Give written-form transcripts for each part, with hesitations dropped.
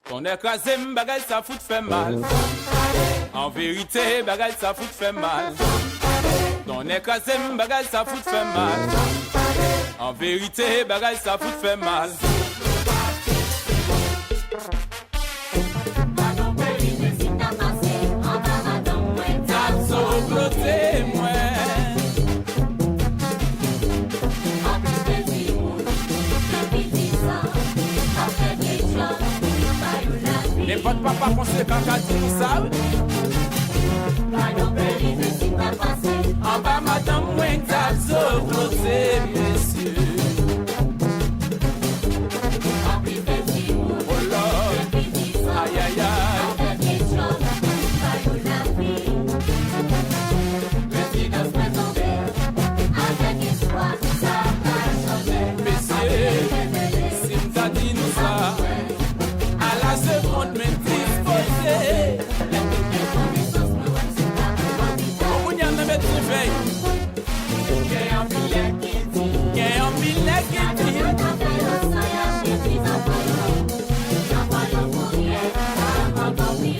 Ton écrasé, bagay ça fout fait mal. En vérité, bagay ça fout fait mal. Ton écrasé, bagay ça fout fait mal. En vérité, bagay ça fout fait mal. Votre papa pense que quand tu nous savent. En bas, madame, moins t'as sauté, messieurs. Oh Lord, aïe aïe aïe. Messieurs, si nous a dit nous ça. À la seconde, mais disposé. Au bout, il y a un mètre de veille. Il y a un filet qui dit. Il y a un filet qui dit.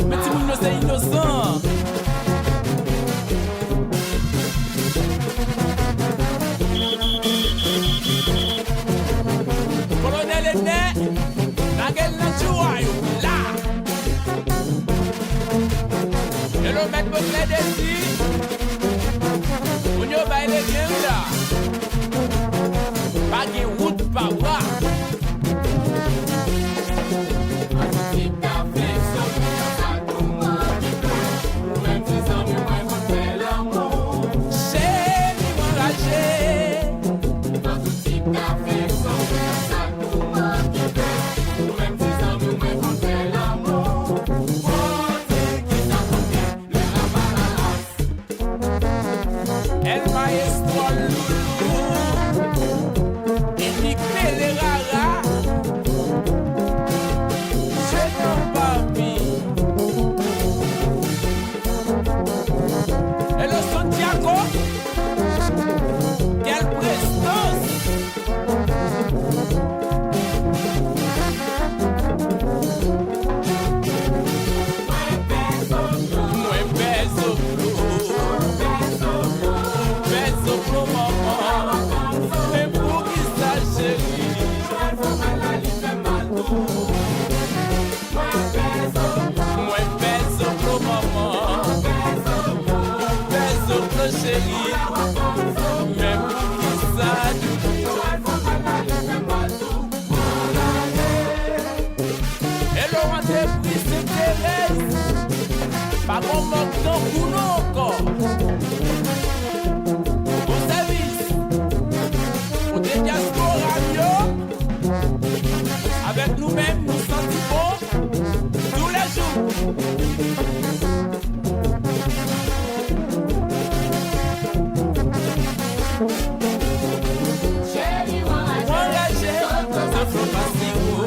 Mais tout le monde est innocent. Colonel est né. La gueule n'a pas là. Et le mec me plaît d'ici. On y va les gains là. Pas de route, pas voir. Pas bon manque dans Kouno encore. Au service, pour des diaspora avec nous-mêmes, nous sentons tous les jours. Engagé, ça fait pas si haut.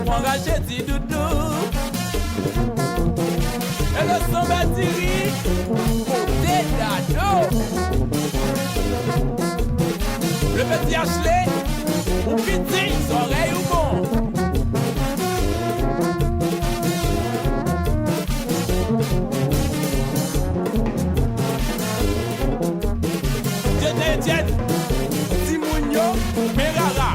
Engagé dit doudou. Et le son batterie côté d'ado. Le petit Ashley ou petit oreilles ou bon. Dieu t'étienne Timounio Merara.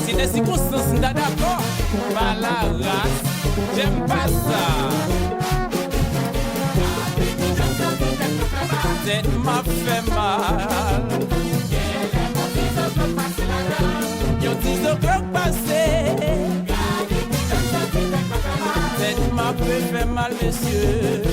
Si des circonstances n'est d'accord, pas la race, j'aime pas ça. Tête m'a fait mal. Yon dis au cœur passé. Tête m'a fait mal, messieurs.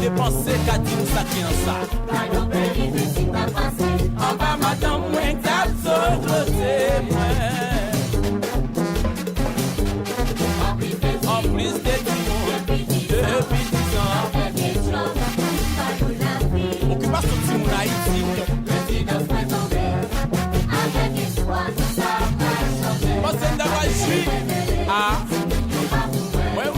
Dépenser qu'à dire ça qui en ça. En bas madame moins cap sur le en plus de depuis 10 ans. Occupation de mon Haïti. Moi c'est d'avoir joué. Ah. Ouais, oui.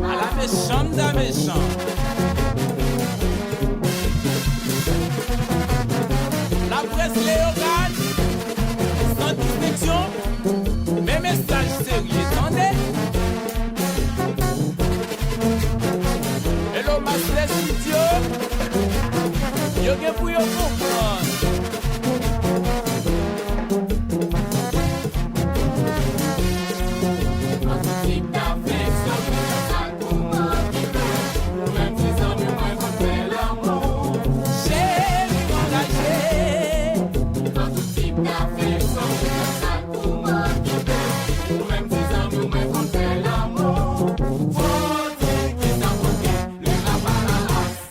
À la méchante d'un méchant. La presse léogane, sans distinction, mes messages sérieux, attendez. Hello, Master Studio, yo gen pour yo comprendre.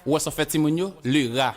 Ou est-ce fait Timounio? Le rat.